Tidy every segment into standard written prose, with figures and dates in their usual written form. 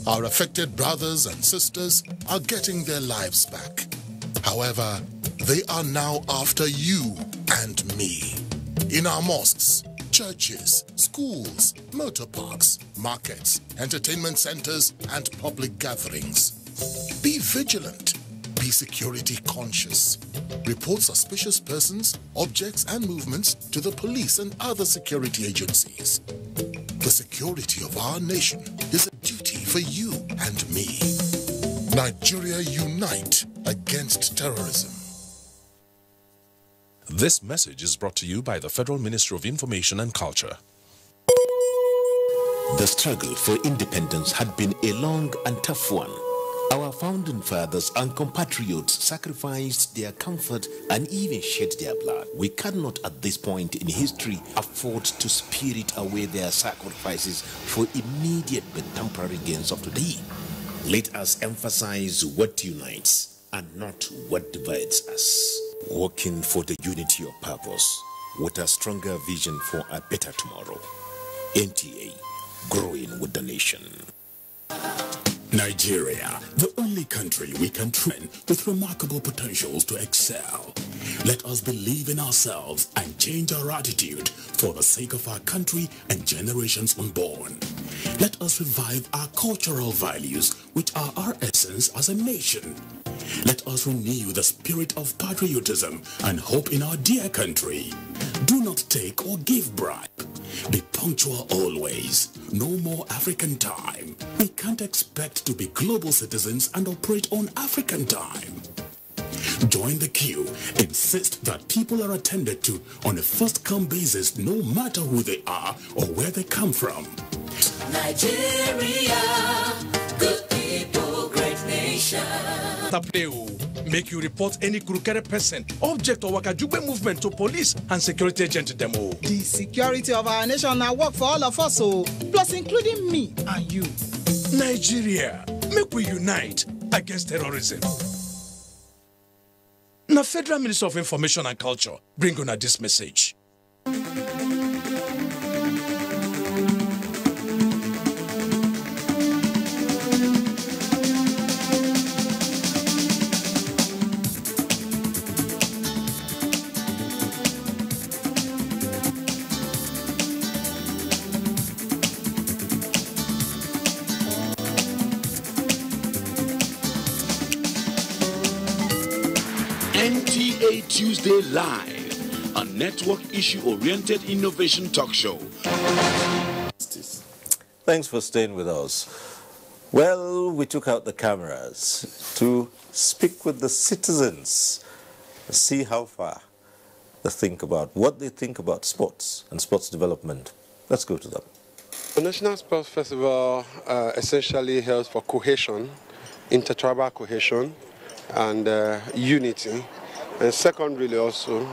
Our affected brothers and sisters are getting their lives back. However, they are now after you and me. In our mosques, churches, schools, motor parks, markets, entertainment centers, and public gatherings. Be vigilant. Be security conscious. Report suspicious persons, objects, and movements to the police and other security agencies. The security of our nation is a duty for you and me. Nigeria, unite against terrorism. This message is brought to you by the Federal Ministry of Information and Culture. The struggle for independence had been a long and tough one. Our founding fathers and compatriots sacrificed their comfort and even shed their blood. We cannot at this point in history afford to spirit away their sacrifices for immediate but temporary gains of today. Let us emphasize what unites and not what divides us. Working for the unity of purpose with a stronger vision for a better tomorrow. NTA, growing with the nation. Nigeria, the only country we can train with remarkable potentials to excel. Let us believe in ourselves and change our attitude for the sake of our country and generations unborn. Let us revive our cultural values, which are our essence as a nation. Let us renew the spirit of patriotism and hope in our dear country. Do not take or give bribe. Be punctual always. No more African time. We can't expect to be global citizens and operate on African time. Join the queue. Insist that people are attended to on a first-come basis, no matter who they are or where they come from. Nigeria, good people, great nation. Make you report any crooked person, object or wakajube movement to police and security agent demo. The security of our nation now work for all of us, so plus including me and you. Nigeria, make we unite against terrorism. Now, Federal Ministry of Information and Culture bring on this message. NTA Tuesday Live, a network issue-oriented innovation talk show. Thanks for staying with us. Well, we took out the cameras to speak with the citizens, see how far they think about, what they think about sports and sports development. Let's go to them. The National Sports Festival essentially helps for cohesion, intertribal cohesion, and unity. And secondarily also,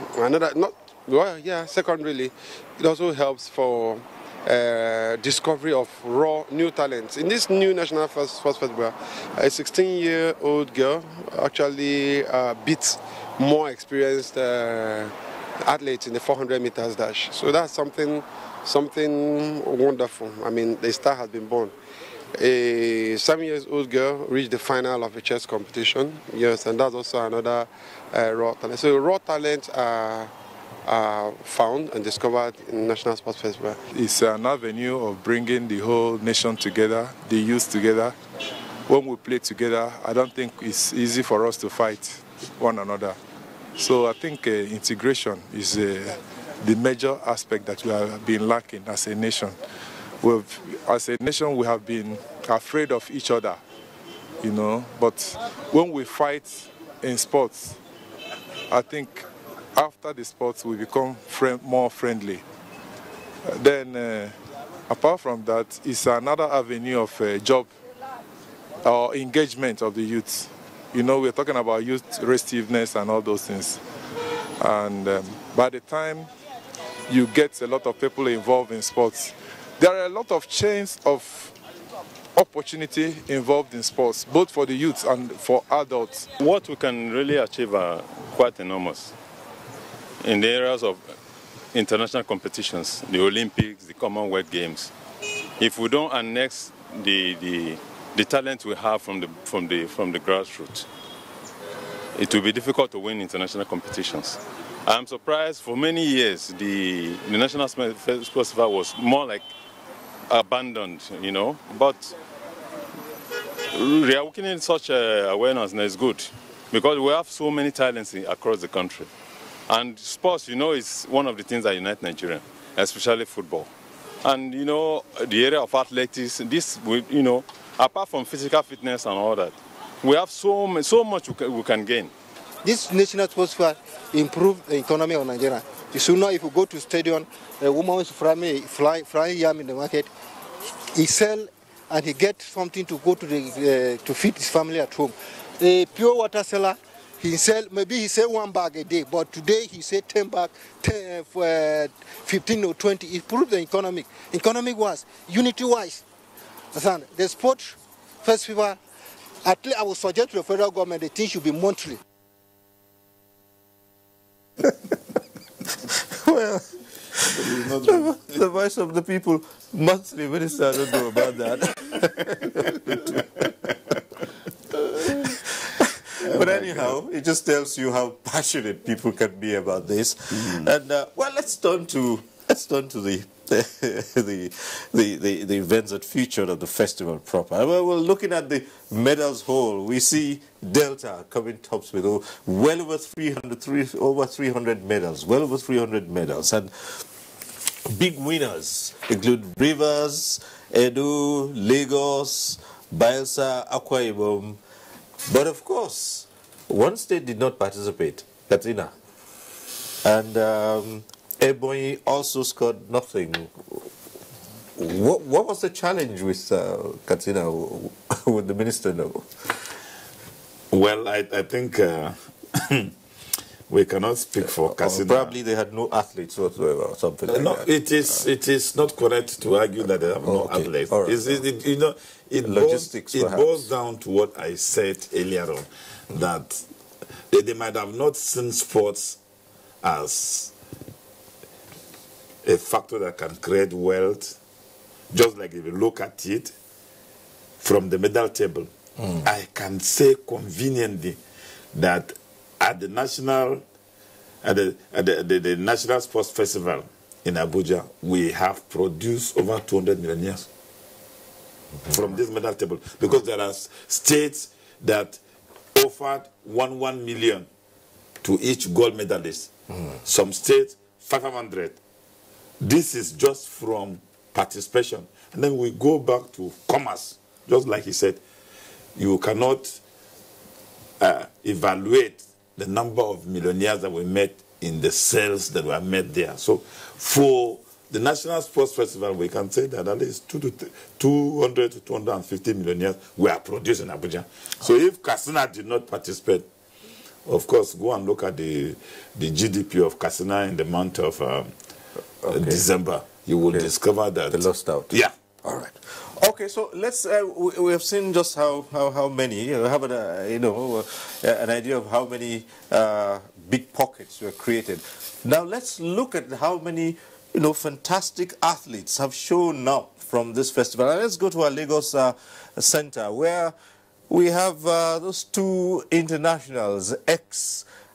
secondarily, it also helps for discovery of raw new talents. In this new National Sports Festival, a 16-year-old girl actually beat more experienced athletes in the 400 meters dash. So that's something wonderful. I mean, the star has been born. A 7-year-old girl reached the final of a chess competition. Yes, and that's also another raw talent. So raw talents are found and discovered in National Sports Festival. It's an avenue of bringing the whole nation together, the youth together. When we play together, I don't think it's easy for us to fight one another. So I think integration is the major aspect that we have been lacking as a nation. As a nation, we have been afraid of each other, you know. But when we fight in sports, I think after the sports we become more friendly. Then, apart from that, it's another avenue of job or engagement of the youth. You know, we're talking about youth restiveness and all those things. And by the time you get a lot of people involved in sports, there are a lot of chains of opportunity involved in sports, both for the youth and for adults. What we can really achieve are quite enormous in the areas of international competitions, the Olympics, the Commonwealth Games. If we don't annex the the talent we have from the grassroots, it will be difficult to win international competitions. I'm surprised for many years the National Sports Festival was more like abandoned, you know, but we are working in such awareness, and it's good because we have so many talents across the country. And sports, you know, is one of the things that unite Nigeria, especially football. And, you know, the area of athletics, this, you know, apart from physical fitness and all that, we have so much we can gain. This national sports fair improved the economy of Nigeria. You should know if you go to stadium, a woman is frying yam in the market, he sell and he get something to go to to feed his family at home. A pure water seller, maybe he sell 1 bag a day, but today he said 10 bag, 15 or 20. It improved the economic-wise, unity-wise. The sports festival, at least I would suggest to the federal government the thing should be monthly. Well, the voice of the people, monthly minister, I don't know about that. But anyhow, it just tells you how passionate people can be about this. And well, let's turn to the events that featured at the festival proper. Well, we're looking at the medals haul. We see Delta coming tops with well over 300 medals, well over 300 medals. And big winners include Rivers, Edo, Lagos, Bayelsa, Akwa Ibom. But of course, one state did not participate, Katsina. And Ebonyi also scored nothing. What was the challenge with Katsina? Would the minister know? Well, I think we cannot speak for Katsina. Probably they had no athletes whatsoever or something like no, that. It is not correct to argue that they have no athletes. Right. You know, it boils down to what I said earlier on, that they might have not seen sports as a factor that can create wealth. Just like if you look at it from the medal table, I can say conveniently that at the National Sports Festival in Abuja, we have produced over 200 millionaires from this medal table, because there are states that offered 1 million to each gold medalist. Some states 500. This is just from participation. And then we go back to commerce. Just like he said, you cannot evaluate the number of millionaires that we met in the sales that were made there. So for the National Sports Festival, we can say that at least 200 to 250 millionaires were produced in Abuja. So if Katsina did not participate, of course, go and look at the GDP of Katsina in the month of December. You will discover that they lost out. Yeah. All right. Okay, so let's. We have seen just how many. You know, have an idea of how many big pockets were created. Now let's look at how many fantastic athletes have shown up from this festival. And let's go to our Lagos center, where we have those two internationals,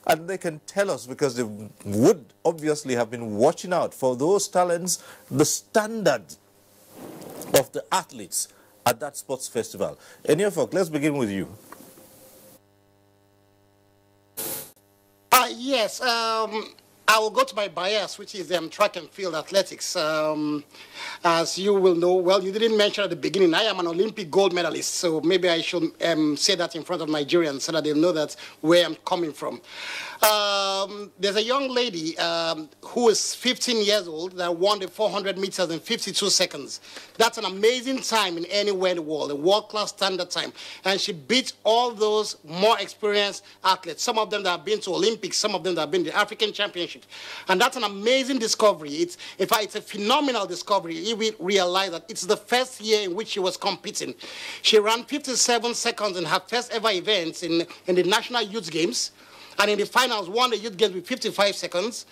and they can tell us, because they would obviously have been watching out for those talents, the standard of the athletes at that sports festival. Eniofolk, let's begin with you. Yes, I will go to my bias, which is track and field athletics. As you will know, well, you didn't mention at the beginning, I am an Olympic gold medalist, so maybe I should say that in front of Nigerians so that they know that where I'm coming from. There's a young lady who is 15 years old that won the 400 meters in 52 seconds. That's an amazing time in anywhere in the world, a world-class standard time. And she beat all those more experienced athletes, some of them that have been to Olympics, some of them that have been to the African Championship. And that's an amazing discovery. In fact, it's a phenomenal discovery. We realize that it's the first year in which she was competing. She ran 57 seconds in her first ever event in the National Youth Games. And in the finals, won the Youth Games with 55 seconds.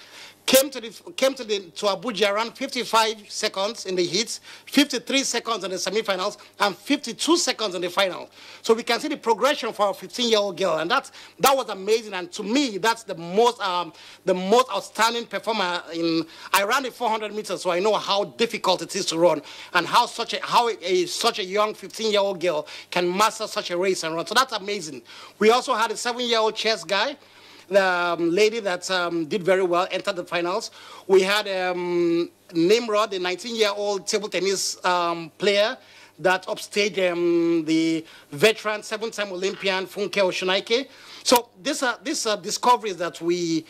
came to Abuja around 55 seconds in the heats, 53 seconds in the semifinals, and 52 seconds in the final. So we can see the progression for a 15-year-old girl, and that was amazing. And to me, that's the most outstanding performer in. I ran the 400 meters, so I know how difficult it is to run, and how such a young 15-year-old girl can master such a race and run. So that's amazing. We also had a 7-year-old chess guy. The lady that did very well entered the finals. We had Nimrod, the 19-year-old table tennis player that upstaged the veteran 7-time Olympian Funke Oshunaike. So these are discoveries that we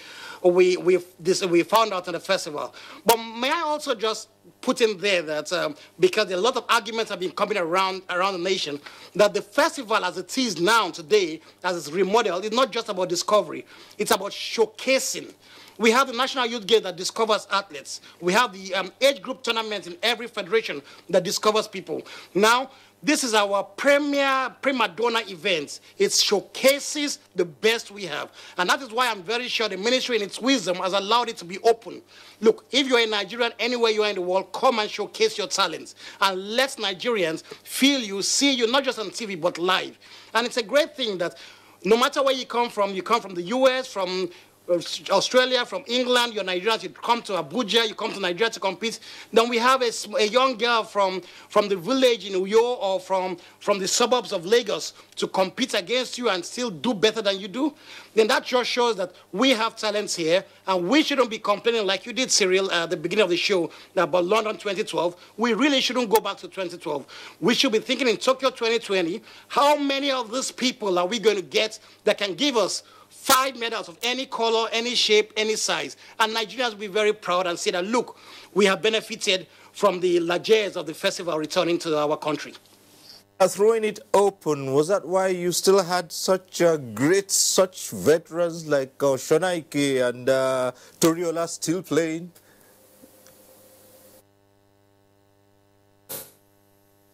found out in the festival. But may I also just put in there that because a lot of arguments have been coming around the nation, that the festival as it is now today, as it's remodeled, is not just about discovery. It's about showcasing. We have the National Youth Game that discovers athletes. We have the age group tournament in every federation that discovers people. Now, this is our prima donna event. It showcases the best we have. And that is why I'm very sure the ministry in its wisdom has allowed it to be open. Look, if you're a Nigerian, anywhere you are in the world, come and showcase your talents. And let Nigerians feel you, see you, not just on TV, but live. And it's a great thing that no matter where you come from the US, from Australia, from England, you're Nigerians, you come to Abuja, you come to Nigeria to compete. Then we have a young girl from the village in Uyo or from the suburbs of Lagos to compete against you and still do better than you do. Then that just shows that we have talents here, and we shouldn't be complaining like you did, Cyril, at the beginning of the show about London 2012. We really shouldn't go back to 2012. We should be thinking in Tokyo 2020, how many of these people are we going to get that can give us 5 medals of any color, any shape, any size. And Nigerians will be very proud and say that, look, we have benefited from the largesse of the festival returning to our country. Throwing it open, was that why you still had such such veterans like Shonaike and Toriola still playing?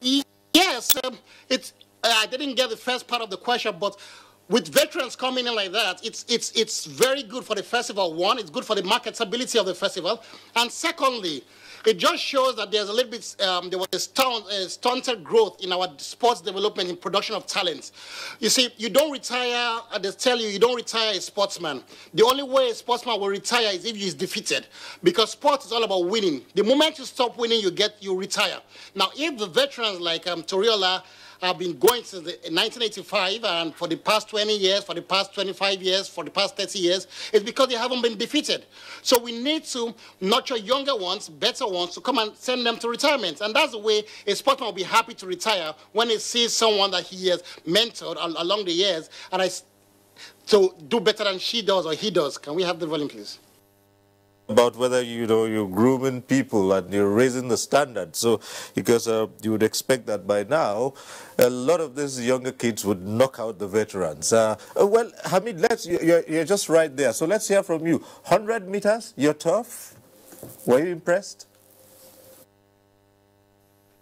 Yes, I didn't get the first part of the question, but with veterans coming in like that, it's very good for the festival. One, it's good for the marketability of the festival. And secondly, it just shows that there's a little bit, there was a stunted growth in our sports development in production of talent. You see, you don't retire, they tell you, you don't retire a sportsman. The only way a sportsman will retire is if he is defeated, because sport is all about winning. The moment you stop winning, you retire. Now, if the veterans like Toriola have been going since 1985, and for the past 20 years, for the past 25 years, for the past 30 years, it's because they haven't been defeated. So we need to nurture younger ones, better ones, to come and send them to retirement. And that's the way a sportsman will be happy to retire, when he sees someone that he has mentored along the years, and to do better than she does or he does. Can we have the volume, please? About whether you're grooming people and you're raising the standard. So because you would expect that by now a lot of these younger kids would knock out the veterans. Well, Hamid, you're just right there, so let's hear from you. 100 meters, you're tough. Were you impressed?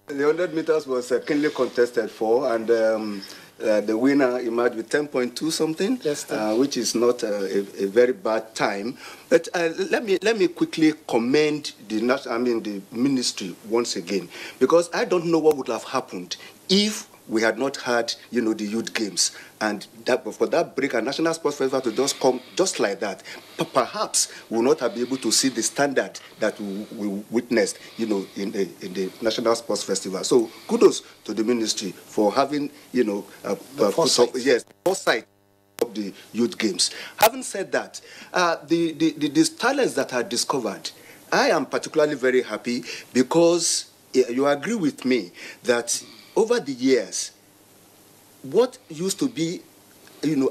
The 100 meters was keenly contested for, and the winner emerged with 10.2 something, yes, which is not a very bad time. But let me quickly commend the ministry once again, because I don't know what would have happened if we had not had, the youth games, and for that break, a national sports festival to just come just like that, perhaps we will not have been able to see the standard that we witnessed, in the national sports festival. So kudos to the ministry for having, foresight of the youth games. Having said that, the talents that are discovered, I am particularly very happy, because you agree with me that over the years, what used to be,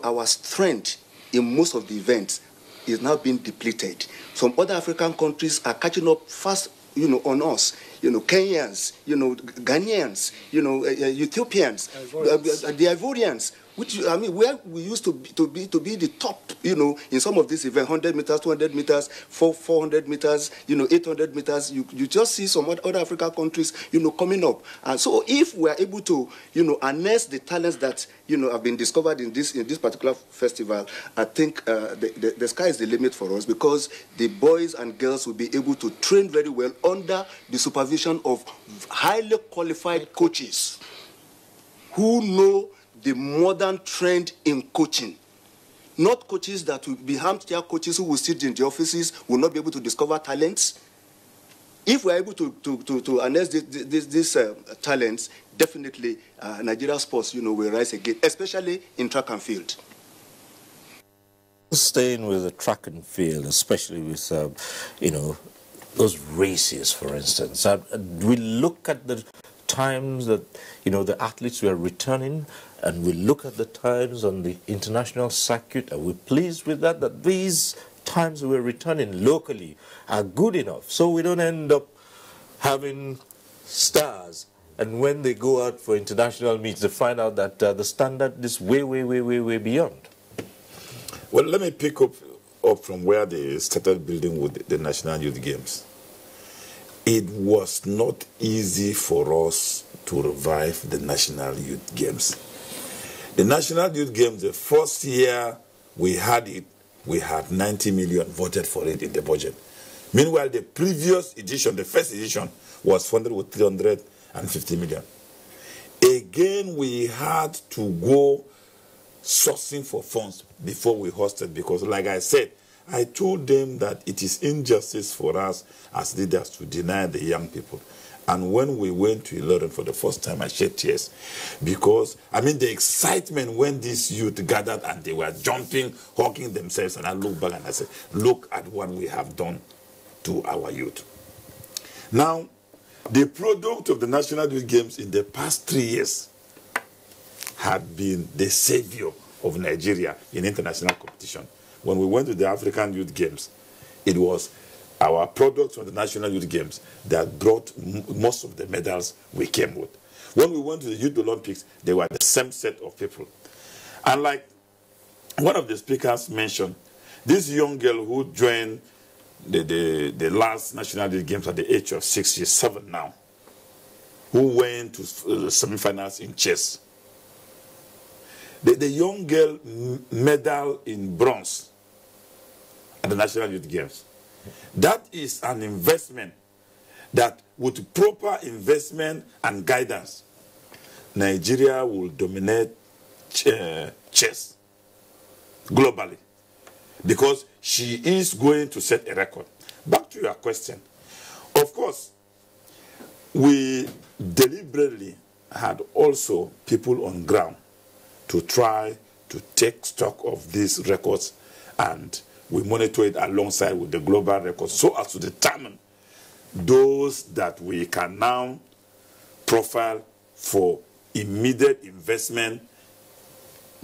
our strength in most of the events is now being depleted. Some other African countries are catching up fast, on us. Kenyans, Ghanaians, Ethiopians, the Ivorians. which I mean, where we used to be the top, you know, in some of these events, 100 meters, 200 meters, 400 meters, you know, 800 meters. You just see some other African countries, you know, coming up. And so, if we are able to, you know, harness the talents that, you know, have been discovered in this particular festival, I think the sky is the limit for us, because the boys and girls will be able to train very well under the supervision of highly qualified coaches who know the modern trend in coaching. Not coaches that will be armchair coaches who will sit in the offices, will not be able to discover talents. If we're able to harness these talents, definitely Nigeria sports, you know, will rise again, especially in track and field. Staying with the track and field, especially with, you know, those races, for instance. We look at the times that, you know, the athletes were returning, and we look at the times on the international circuit. Are we pleased with that? That these times we're returning locally are good enough, so we don't end up having stars, and when they go out for international meets, they find out that the standard is way beyond. Well, let me pick up from where they started building with the National Youth Games. It was not easy for us to revive the National Youth Games. The National Youth Games, the first year we had it, we had 90 million voted for it in the budget. Meanwhile, the previous edition, the first edition, was funded with 350 million. Again, we had to go sourcing for funds before we hosted, because, like I said, I told them that it is injustice for us as leaders to deny the young people. And when we went to Ilorin for the first time, I shed tears, because, I mean, the excitement when these youth gathered and they were jumping, hugging themselves, and I looked back and I said, look at what we have done to our youth. Now, the product of the National Youth Games in the past 3 years had been the savior of Nigeria in international competition. When we went to the African Youth Games, it was our products from the National Youth Games that brought most of the medals we came with. When we went to the Youth Olympics, they were the same set of people. And like one of the speakers mentioned, this young girl who joined the last National Youth Games at the age of 6, she's 7 now, who went to the semi-finals in chess. The young girl medal in bronze at the National Youth Games. That is an investment that, with proper investment and guidance, Nigeria will dominate chess globally, because she is going to set a record. Back to your question. Of course, we deliberately had also people on ground to try to take stock of these records, and we monitor it alongside with the global records so as to determine those that we can now profile for immediate investment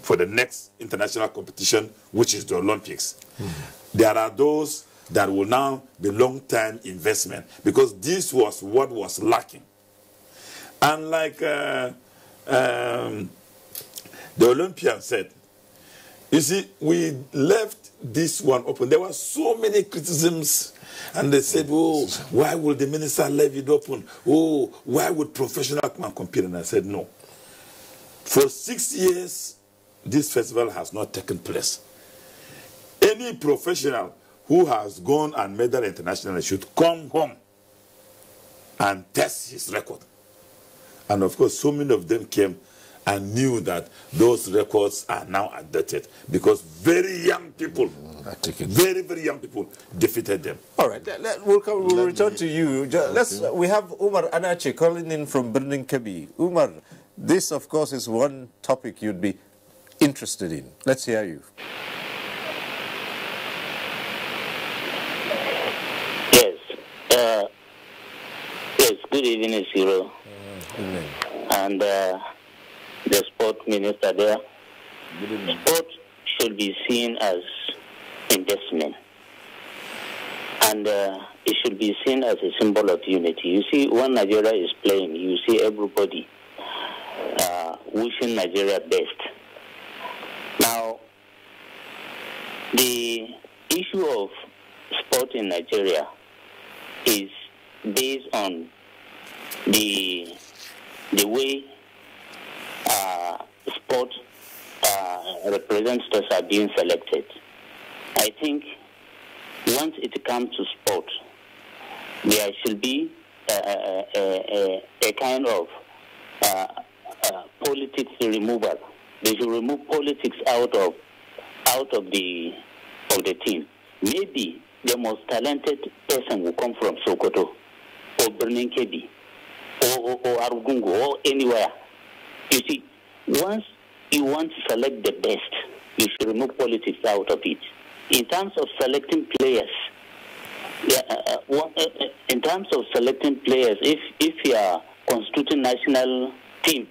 for the next international competition, which is the Olympics. There are those that will now be long-term investment, because this was what was lacking. And like the Olympian said, you see, we left this one open. There were so many criticisms, and they said, oh, why would the minister leave it open? Oh, why would professional come and compete? And I said, no. For 6 years, this festival has not taken place. Any professional who has gone and medal internationally should come home and test his record. And of course, so many of them came and knew that those records are now outdated, because very young people, very young people defeated them. All right, we'll return to you. We have Umar Anache calling in from Birnin Kebbi. Umar, this, of course, is one topic you'd be interested in. Let's hear you. Yes, good evening, Cyril. And the sport minister there. Sport should be seen as investment. And it should be seen as a symbol of unity. You see, when Nigeria is playing, you see everybody wishing Nigeria best. Now, the issue of sport in Nigeria is based on the way sport representatives are being selected. I think once it comes to sport, there should be a kind of politics removal. They should remove politics out of the team. Maybe the most talented person will come from Sokoto or Birnin Kebbi or Arugungu or anywhere. You see, once you want to select the best, you should remove politics out of it. In terms of selecting players, if you are constituting national team,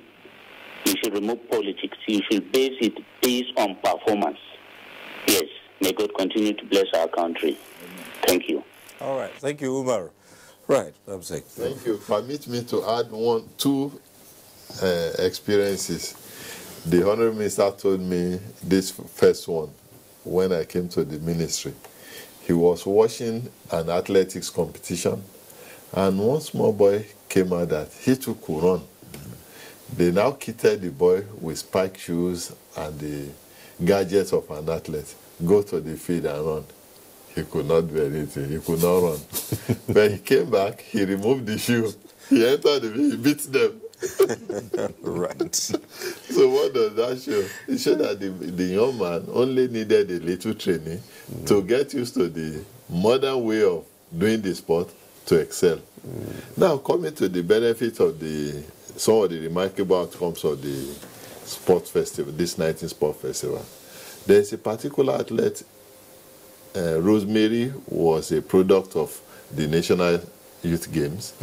you should remove politics. You should base it based on performance. Yes. May God continue to bless our country. Thank you. All right. Thank you, Umar. Right. Thank you. Permit me to add two experiences. The Honorable Minister told me this first one when I came to the ministry. He was watching an athletics competition, and one small boy came out that he too could run. They now kitted the boy with spike shoes and the gadgets of an athlete. Go to the field and run. He could not do anything. He could not run. When he came back, he removed the shoe. He entered the field, he beat them. Right. So what does that show? It showed that the young man only needed a little training to get used to the modern way of doing the sport to excel. Now, coming to the benefit of some of the remarkable outcomes of the sport festival, this 19th sport festival, there is a particular athlete, Rosemary was a product of the National Youth Games,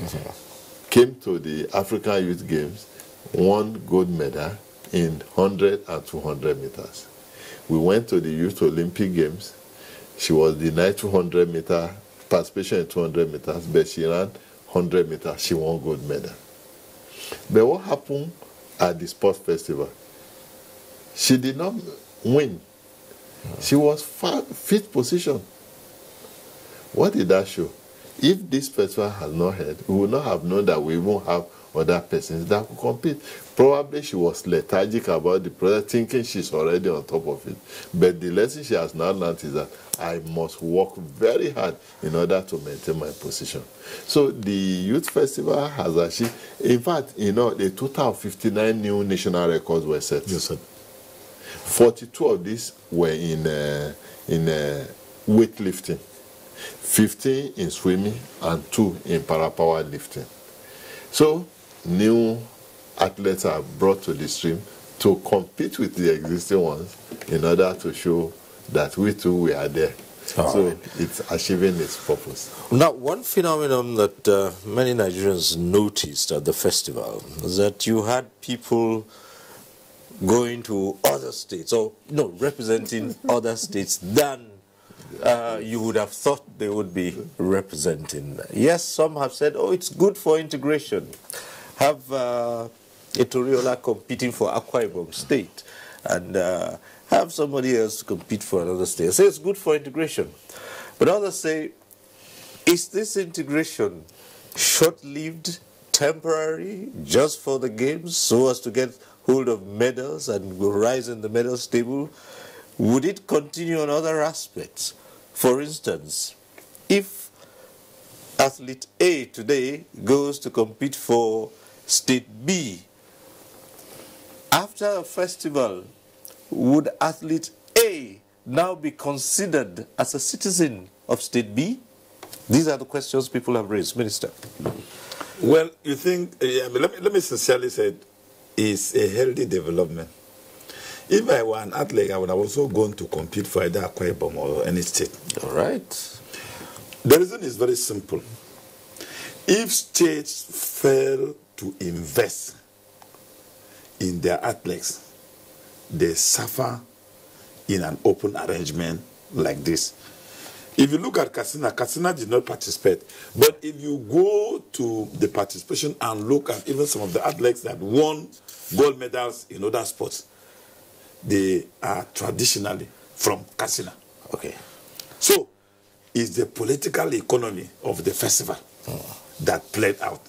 came to the African Youth Games, won gold medal in 100 and 200 meters. We went to the Youth Olympic Games. She was denied 200 meter participation in 200 meters, but she ran 100 meters. She won gold medal. But what happened at the sports festival? She did not win. She was fifth position. What did that show? If this festival had not had, we would not have known that we won't have other persons that could compete. Probably she was lethargic about the project, thinking she's already on top of it. But the lesson she has now learned is that I must work very hard in order to maintain my position. So the Youth Festival has achieved, in fact, a total of 59 new national records were set. Yes, sir. 42 of these were in weightlifting, 15 in swimming, and 2 in para-power lifting. So new athletes are brought to the stream to compete with the existing ones in order to show that we too are there. So it's achieving its purpose. Now, one phenomenon that many Nigerians noticed at the festival is that you had people going to other states, or representing other states than you would have thought they would be representing. Yes, some have said, oh, it's good for integration. Have Etoriola competing for Akwa Ibom State, and have somebody else compete for another state. I say it's good for integration. But others say, is this integration short-lived, temporary, just for the games, so as to get hold of medals and will rise in the medals table? Would it continue on other aspects? For instance, if athlete A today goes to compete for state B, after a festival, would athlete A now be considered as a citizen of state B? These are the questions people have raised. Minister. Well, you think, let me sincerely say, it's a healthy development. If I were an athlete, I would have also gone to compete for either Akwa Ibom or any state. All right. The reason is very simple. If states fail to invest in their athletes, they suffer in an open arrangement like this. If you look at Katsina did not participate. But if you go to the participation and look at even some of the athletes that won gold medals in other sports, they are traditionally from Katsina. Okay. So, it's the political economy of the festival that played out.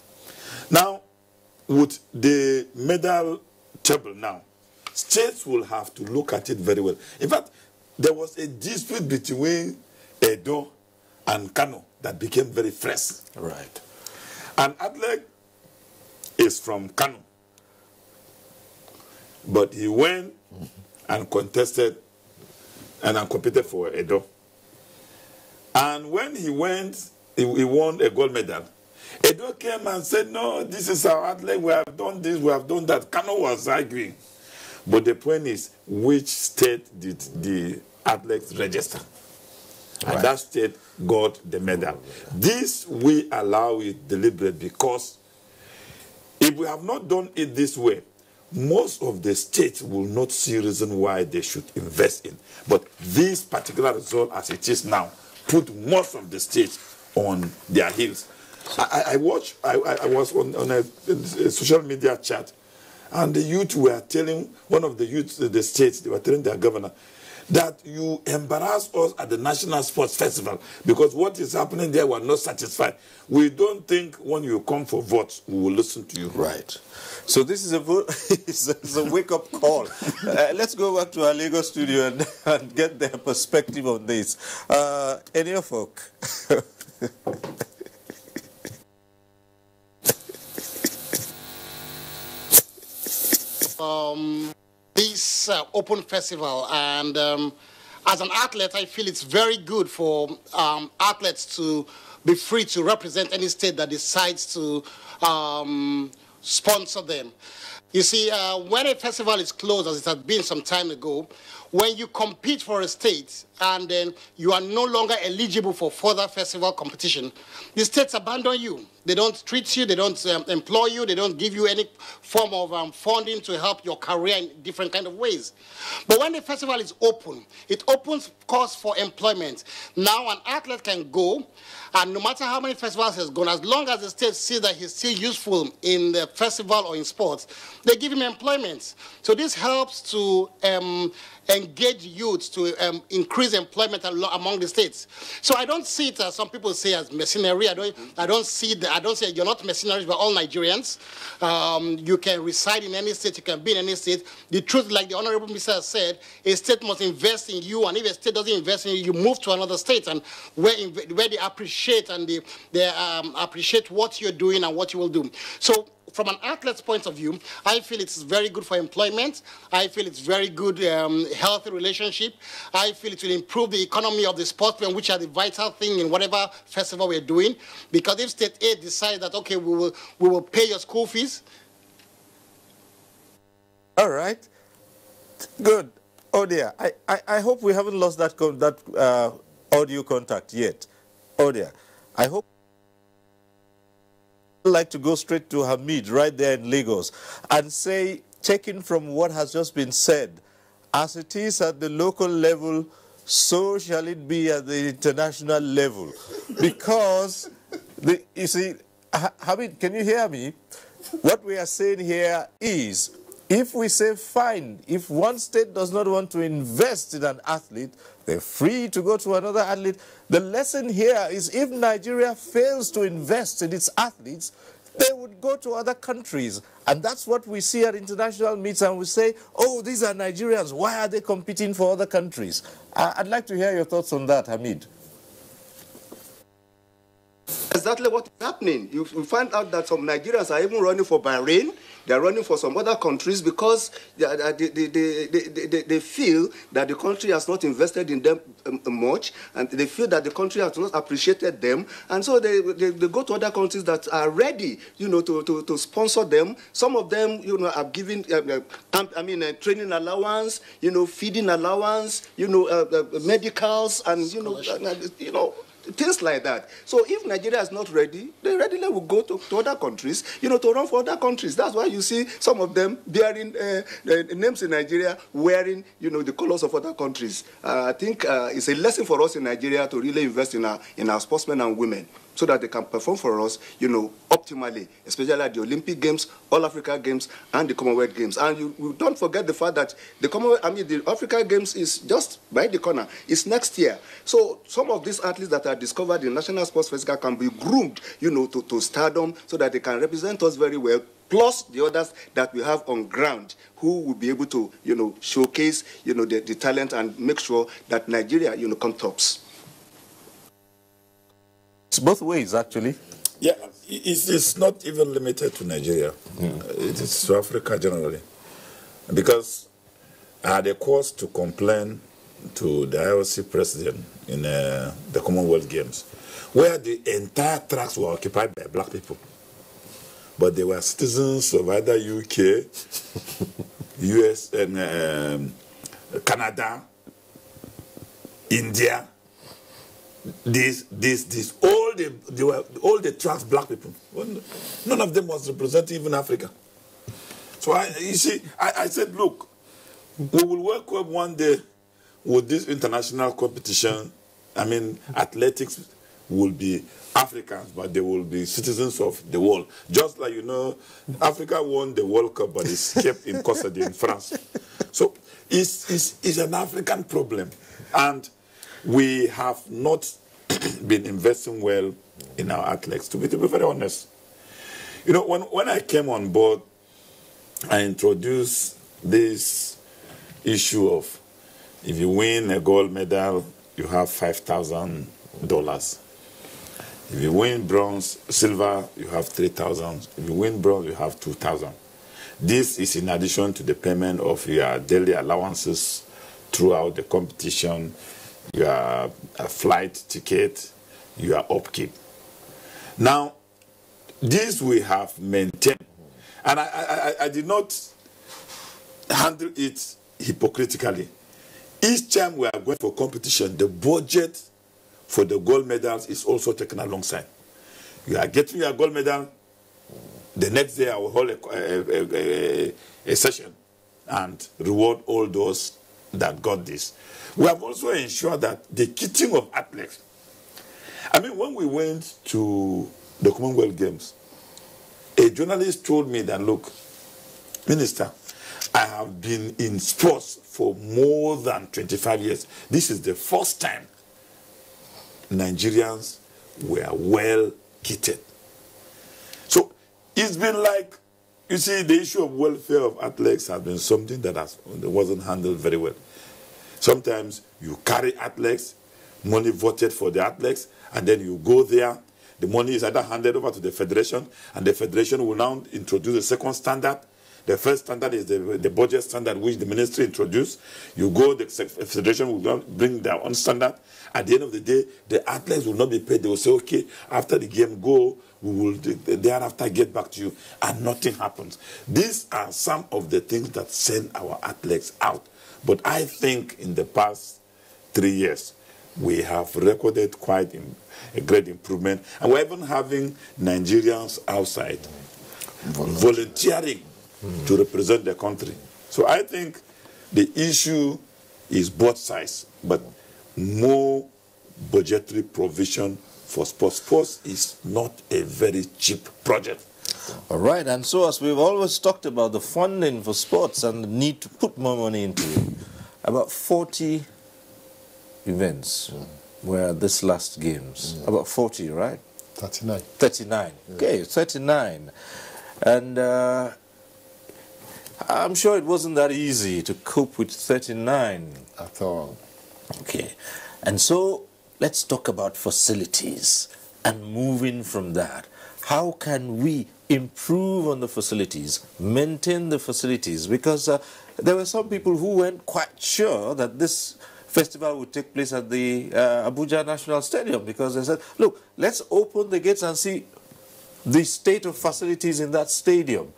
Now, with the medal table now, states will have to look at it very well. In fact, there was a dispute between Edo and Kano that became very fresh. Right. And athlete is from Kano. But he went and contested and competed for Edo. And when he went, he won a gold medal. Edo came and said, no, this is our athlete, we have done this, we have done that. Kano was arguing. But the point is, which state did the athletes register? And that state got the medal. This we allow it deliberate because if we have not done it this way, most of the states will not see reason why they should invest in. But this particular result, as it is now, put most of the states on their heels. I was on a social media chat, and the youth were telling, one of the youth, the states, they were telling their governor, that you embarrass us at the National Sports Festival because what is happening there, we're not satisfied. We don't think when you come for votes, we will listen to you. Right. So this is it's a wake-up call. Let's go back to our Lagos studio and get their perspective on this. Any of folk? This open festival, and as an athlete, I feel it's very good for athletes to be free to represent any state that decides to sponsor them. You see, when a festival is closed, as it had been some time ago, when you compete for a state and then you are no longer eligible for further festival competition, the states abandon you. They don't treat you, they don't employ you, they don't give you any form of funding to help your career in different kind of ways. But when the festival is open, it opens course for employment. Now an athlete can go, and no matter how many festivals he has gone, as long as the state sees that he's still useful in the festival or in sports, they give him employment. So this helps to engage youth to increase employment among the states. So I don't see it as some people say as mercenary. I don't say you're not mercenaries, we're all Nigerians. You can reside in any state, you can be in any state. The truth, like the Honorable Minister has said, a state must invest in you, and if a state doesn't invest in you, you move to another state, and where they appreciate and they appreciate what you're doing and what you will do. So from an athlete's point of view, I feel it's very good for employment. I feel it's very good, healthy relationship. I feel it will improve the economy of the sportsmen, which are the vital thing in whatever festival we're doing. Because if State A decides that, okay, we will pay your school fees. All right. Good. Oh dear. I hope we haven't lost that audio contact yet. Oh dear. I hope. I'd like to go straight to Hamid right there in Lagos and say, taking from what has just been said, as it is at the local level, so shall it be at the international level. Because, you see, Hamid, can you hear me? What we are saying here is, if we say fine, if one state does not want to invest in an athlete, they're free to go to another athlete. The lesson here is if Nigeria fails to invest in its athletes, they would go to other countries. And that's what we see at international meets, and we say, oh, these are Nigerians. Why are they competing for other countries? I'd like to hear your thoughts on that, Hamid. Exactly what is happening. You find out that some Nigerians are even running for Bahrain. They are running for some other countries because they feel that the country has not invested in them much, and they feel that the country has not appreciated them, and so they go to other countries that are ready, to sponsor them. Some of them, are giving, training allowance, feeding allowance, medicals, and things like that. So if Nigeria is not ready, they readily will go to other countries, to run for other countries. That's why you see some of them bearing names in Nigeria, wearing, the colors of other countries. I think it's a lesson for us in Nigeria to really invest in our sportsmen and women. so that they can perform for us, optimally, especially at the Olympic Games, All Africa Games, and the Commonwealth Games. And you don't forget the fact that the Africa Games is just by the corner. It's next year. So some of these athletes that are discovered in National Sports Festival can be groomed, to stardom so that they can represent us very well, plus the others that we have on ground who will be able to, showcase, the talent and make sure that Nigeria, come tops. It's both ways, actually. Yeah, it's not even limited to Nigeria. It is to Africa generally. Because I had a cause to complain to the IOC president in the Commonwealth Games, where the entire tracks were occupied by black people. But they were citizens of either UK, US, and Canada, India. All the tracks black people. None of them was representing even Africa. So I said, look, we will work up one day with this international competition. I mean, athletics will be Africans, but they will be citizens of the world. Just like, Africa won the World Cup, but it's kept in custody in France. So it's an African problem. And we have not been investing well in our athletes, to be very honest. When I came on board, I introduced this issue of if you win a gold medal, you have $5,000. If you win silver, you have $3,000. If you win bronze, you have $2,000. This is in addition to the payment of your daily allowances throughout the competition, your flight ticket, your upkeep. Now, this we have maintained. And I did not handle it hypocritically. Each time we are going for competition, the budget for the gold medals is also taken alongside. You are getting your gold medal, the next day I will hold a session and reward all those that got this. We have also ensured that the kitting of athletes. I mean, when we went to the Commonwealth Games, a journalist told me that, look, Minister, I have been in sports for more than 25 years. This is the first time Nigerians were well kitted. So it's been like, you see, the issue of welfare of athletes has been something that wasn't handled very well. Sometimes you carry athletes, money voted for the athletes, and then you go there. The money is either handed over to the federation, and the federation will now introduce a second standard. The first standard is the budget standard, which the ministry introduced. You go, the federation will bring their own standard. At the end of the day, the athletes will not be paid. They will say, okay, after the game, go, we will thereafter get back to you, and nothing happens. These are some of the things that send our athletes out. But I think in the past 3 years, we have recorded quite a great improvement. And we're even having Nigerians outside volunteering to represent the country. So I think the issue is both sides, but more budgetary provision for sports. Sports is not a very cheap project. All right, and so as we've always talked about the funding for sports and the need to put more money into it, about 40 events were this last games. About 40, right? 39. 39. Yeah. Okay, 39. And I'm sure it wasn't that easy to cope with 39. At all. Okay. And so let's talk about facilities and moving from that. How can we improve on the facilities, maintain the facilities? Because there were some people who weren't quite sure that this festival would take place at the Abuja National Stadium, because they said, look, let's open the gates and see the state of facilities in that stadium.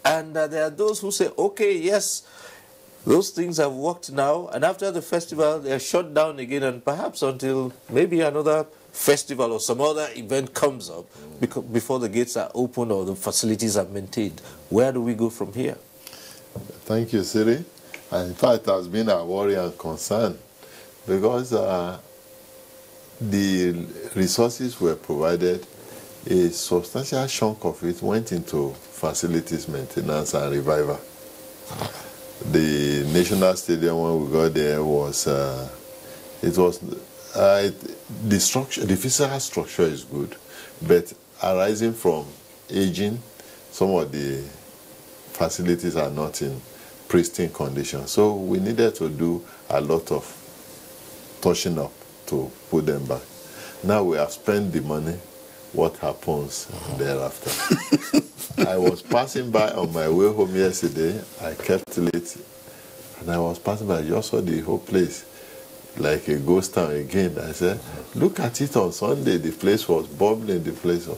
And there are those who say, okay, yes, those things have worked now, and after the festival, they are shut down again, and perhaps until maybe another festival or some other event comes up before the gates are open or the facilities are maintained. Where do we go from here? Thank you, Siri. And in fact, it has been a worry and concern, because the resources were provided, a substantial chunk of it went into facilities maintenance and revival. The National Stadium, when we got there, was the structure, the physical structure is good, but arising from aging, some of the facilities are not in pristine condition. So we needed to do a lot of touching up to put them back. Now we have spent the money. What happens thereafter? I was passing by on my way home yesterday. I kept late, and I was passing by. I just saw the whole place like a ghost town again. I said, look at it on Sunday. The place was bubbling. The place was.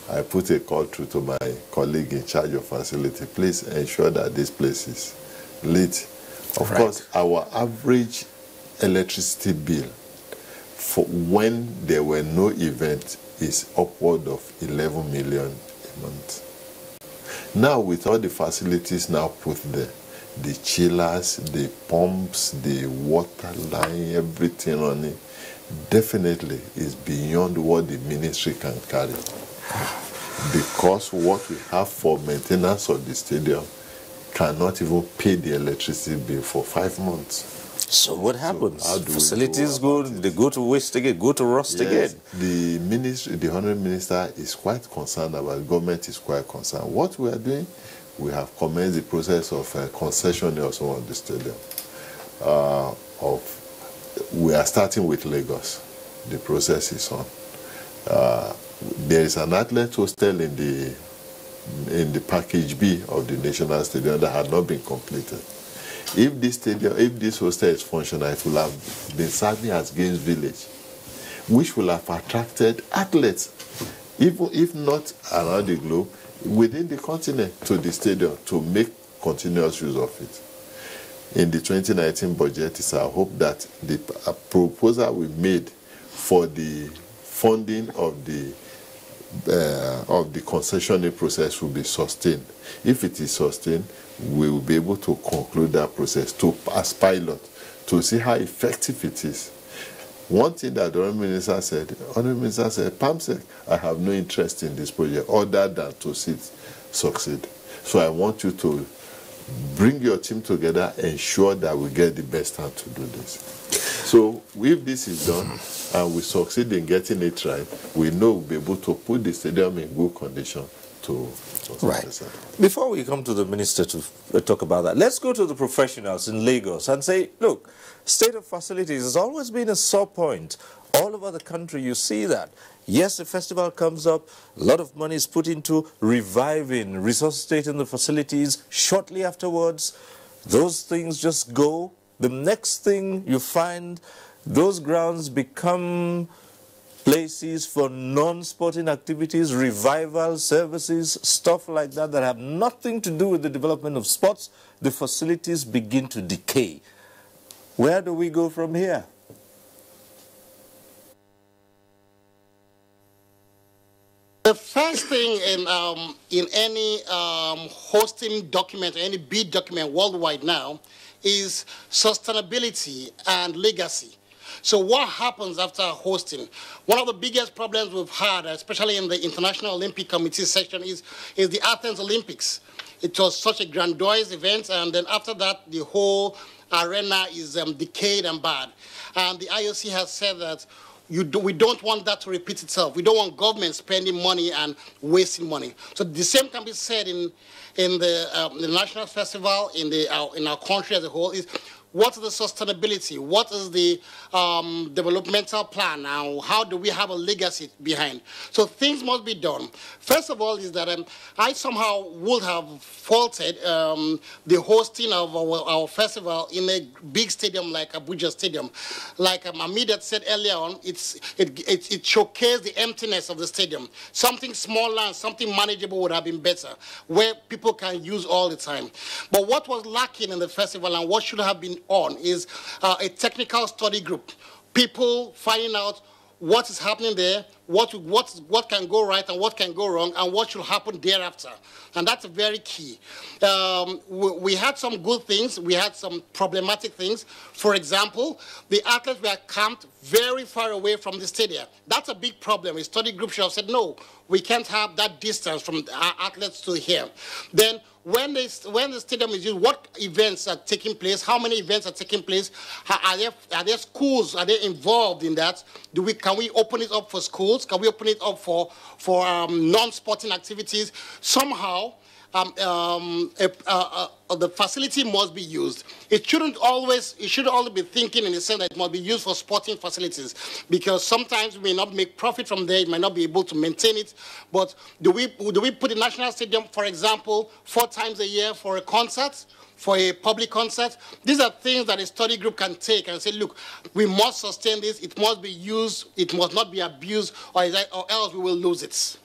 I put a call through to my colleague in charge of facility. Please ensure that this place is lit. Of course, our average electricity bill for when there were no events is upward of 11 million a month. Now, with all the facilities now put there, the chillers, the pumps, the water line, everything on it, definitely is beyond what the ministry can carry. Because what we have for maintenance of the stadium cannot even pay the electricity bill for 5 months. So what happens? So facilities go, they go to waste again, go to rust again. The ministry, the Honourable Minister is quite concerned about it. Government is quite concerned. What we are doing, we have commenced the process of concession of some of the stadium. We are starting with Lagos. The process is on. There is an athlete hostel in the package B of the National Stadium that had not been completed. If this hostel is functional, it will have been serving as Games Village, which will have attracted athletes, even if not around the globe, within the continent to the stadium to make continuous use of it. In the 2019 budget, it's our hope that the proposal we made for the funding of the concessioning process will be sustained. If it is sustained, we will be able to conclude that process as pilot to see how effective it is. One thing that the Honourable Minister said, PAMSEC, I have no interest in this project other than to see it succeed. So I want you to bring your team together, ensure that we get the best hand to do this. So if this is done and we succeed in getting it right, we know we'll be able to put the stadium in good condition to right. Before we come to the minister to talk about that, let's go to the professionals in Lagos and say, look, state of facilities has always been a sore point. All over the country you see that. Yes, the festival comes up, a lot of money is put into reviving, resuscitating the facilities. Shortly afterwards, those things just go. The next thing you find, those grounds become places for non-sporting activities, revival services, stuff like that that have nothing to do with the development of sports. The facilities begin to decay. Where do we go from here? The first thing in any hosting document, any bid document worldwide now, is sustainability and legacy. So what happens after hosting? One of the biggest problems we've had, especially in the International Olympic Committee section, is the Athens Olympics. It was such a grandiose event, and then after that, the whole arena is decayed and bad. And the IOC has said that we don't want that to repeat itself. We don't want government spending money and wasting money. So the same can be said in the national festival, in our country as a whole. Is what is the sustainability? What is the developmental plan? Now, how do we have a legacy behind? So things must be done. First of all is that I somehow would have faulted the hosting of our festival in a big stadium like Abuja Stadium. Like Amid had said earlier on, it showcased the emptiness of the stadium. Something smaller and something manageable would have been better, where people can use all the time. But what was lacking in the festival and what should have been on is a technical study group. People finding out what is happening there, what can go right and what can go wrong, and what should happen thereafter. And that's very key. We had some good things. We had some problematic things. For example, the athletes were camped very far away from the stadium. That's a big problem. A study group should have said, no, we can't have that distance from our athletes to here. Then when the stadium is used, what events are taking place? How many events are taking place? Are there schools? Are they involved in that? Can we open it up for schools? Can we open it up for non-sporting activities? Somehow, the facility must be used. It should always be thinking in the sense that it must be used for sporting facilities, because sometimes we may not make profit from there, you might not be able to maintain it. But do we put the National Stadium, for example, 4 times a year for a concert, for a public concert? These are things that a study group can take and say, look, we must sustain this, it must be used, it must not be abused, or else we will lose it.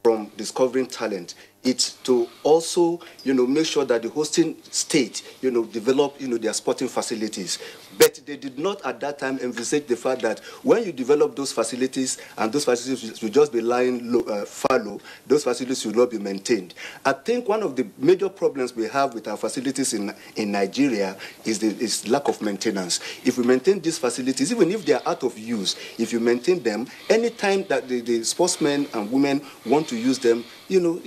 From discovering talent, it's to also, make sure that the hosting state, develop, their sporting facilities. But they did not at that time envisage the fact that when you develop those facilities, and those facilities will just be lying fallow, those facilities will not be maintained. I think one of the major problems we have with our facilities in Nigeria is lack of maintenance. If we maintain these facilities, even if they are out of use, if you maintain them, anytime that the sportsmen and women want to use them, they'll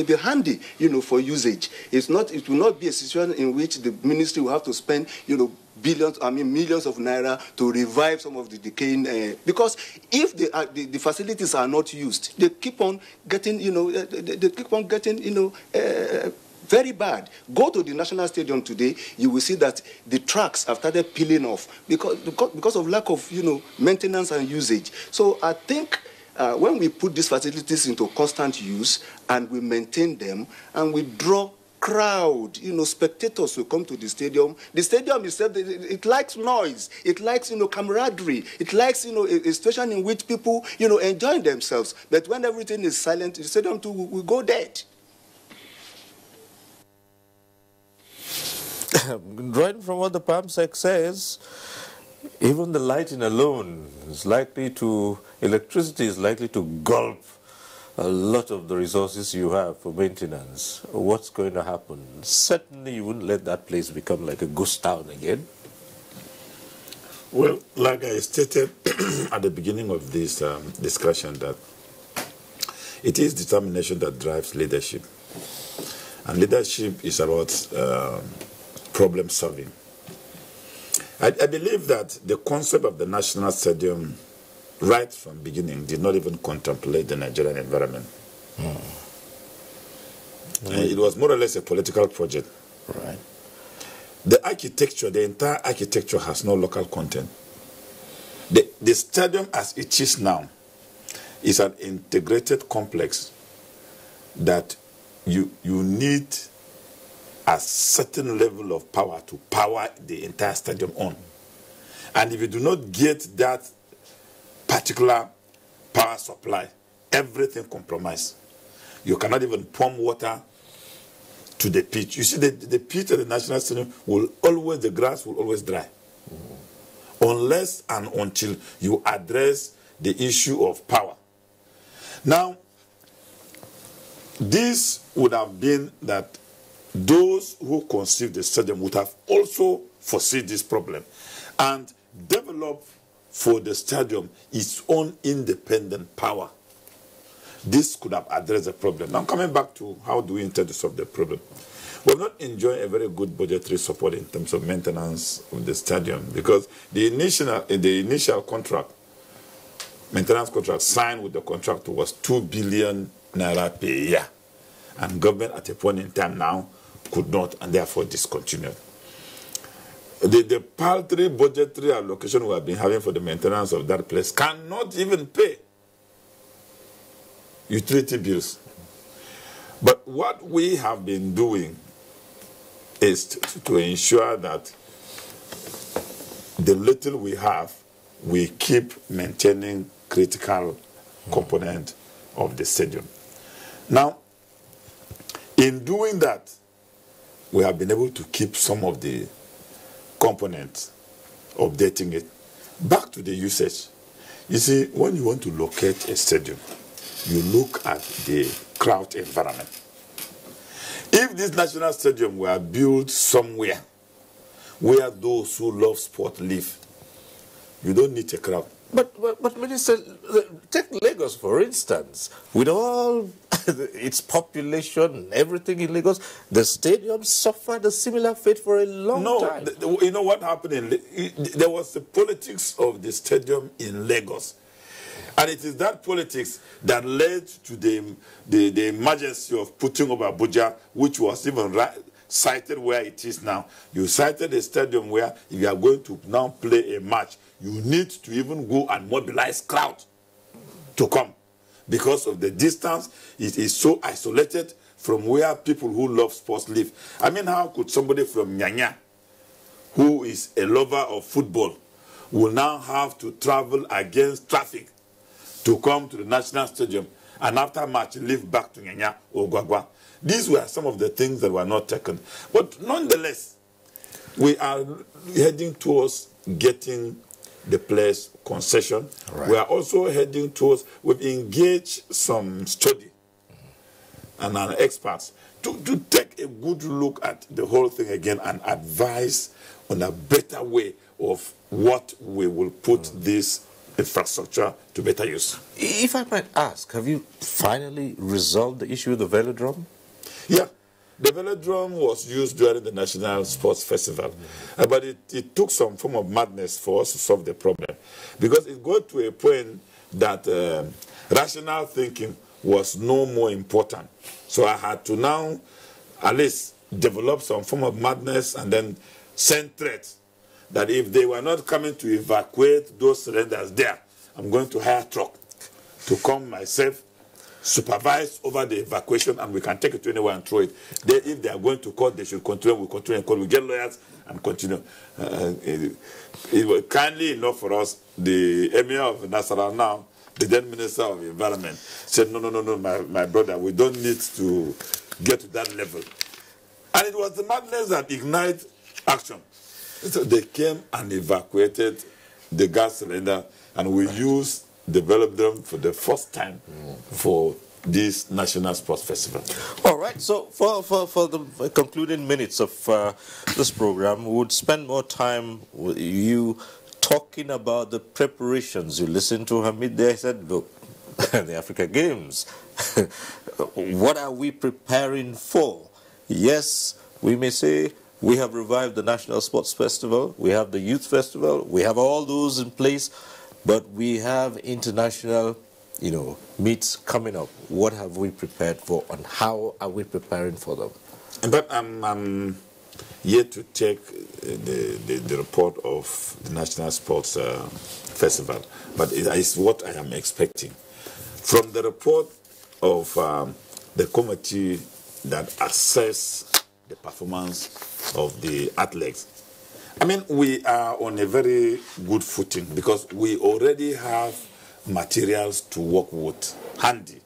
be handy, for usage. It will not be a situation in which the ministry will have to spend, millions of naira to revive some of the decaying. Because if the facilities are not used, they keep on getting, very bad. Go to the National Stadium today, you will see that the tracks have started peeling off because of lack of, maintenance and usage. So I think when we put these facilities into constant use and we maintain them and we draw crowd, spectators will come to the stadium. The stadium itself, it likes noise. It likes, camaraderie. It likes, a situation in which people, enjoy themselves. But when everything is silent, the stadium too will go dead. Drawing from what the PAMSEC says, even the lighting alone is electricity is likely to gulp a lot of the resources you have for maintenance. What's going to happen? Certainly you wouldn't let that place become like a ghost town again. Well, like I stated at the beginning of this discussion, that it is determination that drives leadership. And leadership is about problem solving. I believe that the concept of the National Stadium, right from beginning, did not even contemplate the Nigerian environment. It was more or less a political project. Right. The architecture, the entire architecture has no local content. The stadium as it is now is an integrated complex that you need a certain level of power to power the entire stadium on. And if you do not get that particular power supply, everything compromised. You cannot even pump water to the pitch. You see, the pitch at the National Stadium the grass will always dry. Unless and until you address the issue of power. Now, this would have been that those who conceived the stadium would have also foreseen this problem and develop for the stadium its own independent power. This could have addressed the problem. Now, coming back to how do we intend to solve the problem? We're not enjoying a very good budgetary support in terms of maintenance of the stadium, because the initial contract, maintenance contract signed with the contractor was 2 billion naira per year. And government at a point in time now could not, and therefore discontinued. The paltry budgetary allocation we have been having for the maintenance of that place cannot even pay utility bills. But what we have been doing is to ensure that the little we have, we keep maintaining critical component of the stadium. Now, in doing that, we have been able to keep some of the components, updating it. Back to the usage. You see, when you want to locate a stadium, you look at the crowd environment. If this national stadium were built somewhere where those who love sport live, you don't need a crowd. But Minister, take Lagos for instance. With all its population, everything in Lagos, the stadium suffered a similar fate for a long time. You know what happened? There was the politics of the stadium in Lagos. And it is that politics that led to the emergency of putting up Abuja, which was even cited where it is now. You cited a stadium where if you are going to now play a match, you need to even go and mobilize crowd to come. Because of the distance, it is so isolated from where people who love sports live. I mean, how could somebody from Nyanya, who is a lover of football, will now have to travel against traffic to come to the national stadium and after match leave back to Nyanya or Gwagwa? These were some of the things that were not taken. But nonetheless, we are heading towards getting the place concession. Right. We are also heading towards, we've engaged some study and our experts to take a good look at the whole thing again and advise on a better way of what we will put this infrastructure to better use. If I might ask, have you finally resolved the issue of the velodrome? Yeah. The velodrome was used during the National Sports Festival, but it took some form of madness for us to solve the problem, because it got to a point that rational thinking was no more important. So I had to now at least develop some form of madness and then send threats that if they were not coming to evacuate those cylinders there, I'm going to hire a truck to come myself, supervise over the evacuation, and we can take it to anywhere and throw it. If they are going to court, they should continue. We continue and court. We get lawyers and continue. It was kindly enough for us. The Emir of Nasarawa now, the then Minister of Environment, said, no, my brother, we don't need to get to that level. And it was the madness that ignited action. So they came and evacuated the gas cylinder, and we used developed them for the first time for this National Sports Festival. All right, so for the concluding minutes of this program, we would spend more time with you talking about the preparations. You listened to Hamid there, he said, look, the Africa Games, what are we preparing for? Yes, we may say we have revived the National Sports Festival, we have the Youth Festival, we have all those in place, but we have international, meets coming up. What have we prepared for, and how are we preparing for them? But I'm yet to take the report of the National Sports Festival, but it is what I am expecting. From the report of the committee that assess the performance of the athletes, I mean, we are on a very good footing because we already have materials to work with handy.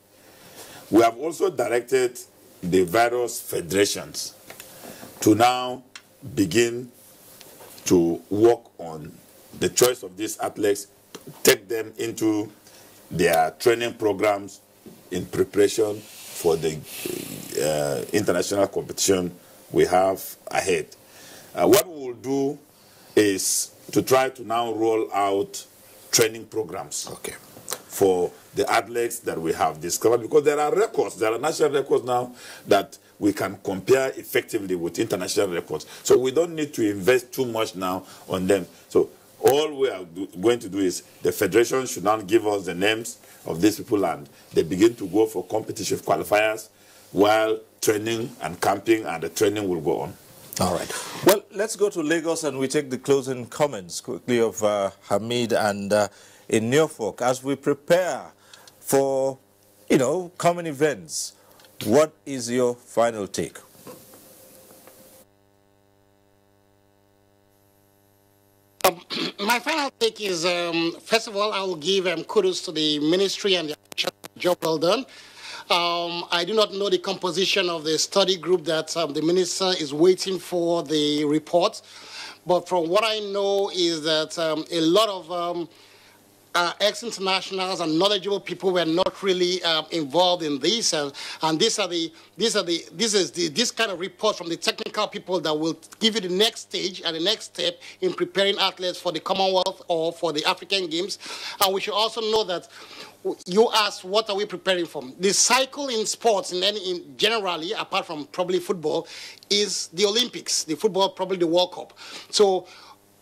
We have also directed the various federations to now begin to work on the choice of these athletes, take them into their training programs in preparation for the international competition we have ahead. What we will do is to try to now roll out training programs for the athletes that we have discovered, because there are records, there are national records now that we can compare effectively with international records. So we don't need to invest too much now on them. So all we are going to do is the federation should now give us the names of these people, and they begin to go for competition qualifiers while training and camping and the training will go on. All right. Well, let's go to Lagos and we take the closing comments quickly of Hamid and in Norfolk as we prepare for, coming events. What is your final take? My final take is, first of all, I will give kudos to the ministry and the job well done. I do not know the composition of the study group that the minister is waiting for the report. But from what I know is that a lot of ex-internationals and knowledgeable people were not really involved in this, and this kind of report from the technical people that will give you the next stage and the next step in preparing athletes for the Commonwealth or for the African Games. And we should also know that you asked, what are we preparing for? The cycle in sports, in generally, apart from probably football, is the Olympics. The football, probably the World Cup. So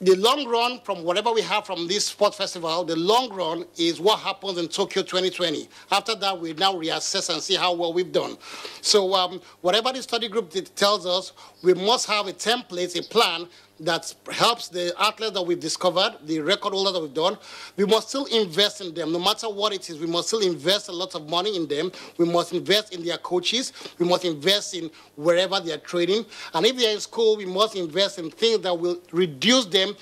the long run, from whatever we have from this sport festival, the long run is what happens in Tokyo 2020. After that, we now reassess and see how well we've done. So whatever the study group tells us, we must have a template, a plan that helps the athletes that we've discovered, the record holders that we've done. We must still invest in them. No matter what it is, we must still invest a lot of money in them. We must invest in their coaches. We must invest in wherever they are training. And if they are in school, we must invest in things that will reduce the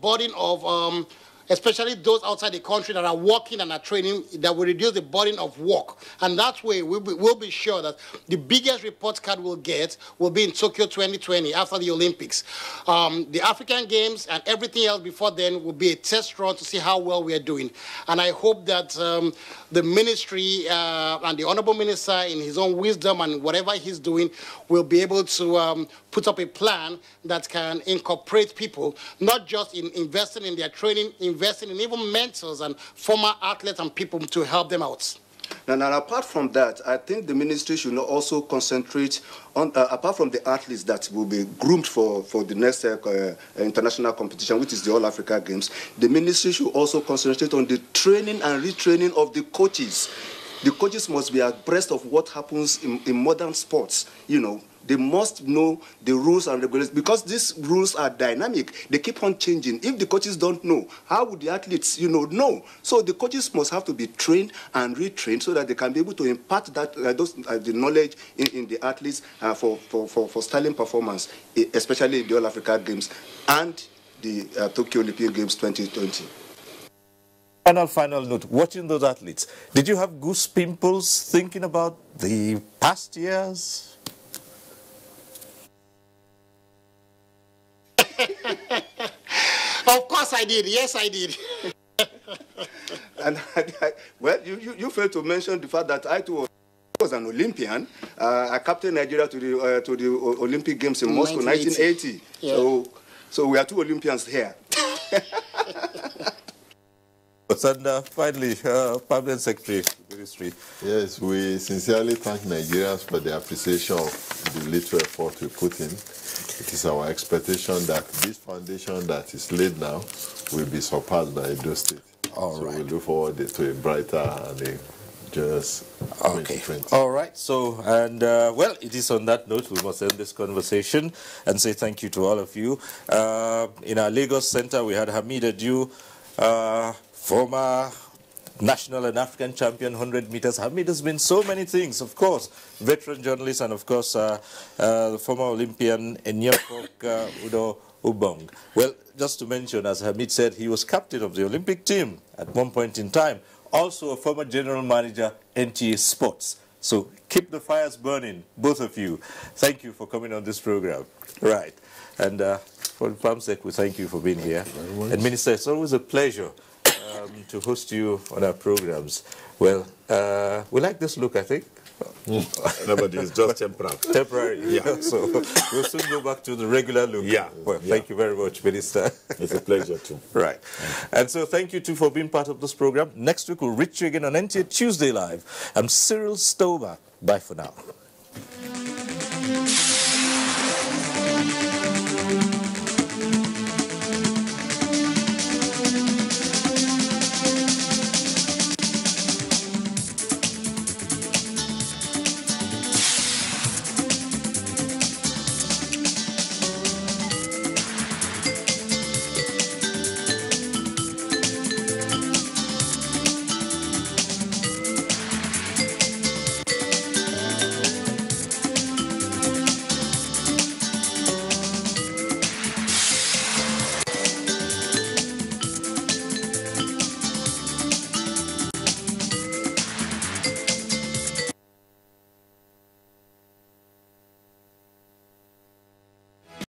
burden of especially those outside the country that are working and are training, that will reduce the burden of work. And that way, we'll be sure that the biggest report card we'll get will be in Tokyo 2020 after the Olympics. The African Games and everything else before then will be a test run to see how well we are doing. And I hope that the ministry and the Honorable Minister, in his own wisdom and whatever he's doing, will be able to put up a plan that can incorporate people, not just in investing in their training, investing in even mentors and former athletes and people to help them out. Now, apart from that, I think the ministry should also concentrate on, apart from the athletes that will be groomed for the next international competition, which is the All-Africa Games, the ministry should also concentrate on the training and retraining of the coaches. The coaches must be abreast of what happens in modern sports, you know. They must know the rules and regulations because these rules are dynamic. They keep on changing. If the coaches don't know, how would the athletes, know? So the coaches must have to be trained and retrained so that they can be able to impart that the knowledge in the athletes for styling performance, especially the All-Africa Games and the Tokyo Olympic Games 2020. Final note, watching those athletes, did you have goose pimples thinking about the past years? Of course I did. Yes, I did. And well, you failed to mention the fact that I too was an Olympian. I captained Nigeria to the Olympic Games in Moscow, 1980. Yeah. So we are two Olympians here. And finally, Permanent Secretary of the Ministry. Yes, we sincerely thank Nigerians for the appreciation of the little effort we put in. It is our expectation that this foundation that is laid now will be surpassed by Edo State. So we look forward to a brighter and a joyous 2020. All right. So, and well, it is on that note we must end this conversation and say thank you to all of you. In our Lagos Center, we had Hamid Adu, former national and African champion, 100 meters. Hamid has been so many things, of course. Veteran journalist and, of course, the former Olympian Enyefok Udo Ubong. Well, just to mention, as Hamid said, he was captain of the Olympic team at one point in time. Also a former general manager, NTA Sports. So keep the fires burning, both of you. Thank you for coming on this program. Right. And for PAMSEC, we thank you for being here. And Minister, it's always a pleasure to host you on our programs. Well, we like this look, I think. No, but it's just temporary. Temporary, yeah. So we'll soon go back to the regular look. Yeah. Well, thank you very much, Minister. It's a pleasure too. Right. And so thank you too for being part of this program. Next week we'll reach you again on NTA Tuesday Live. I'm Cyril Stover. Bye for now.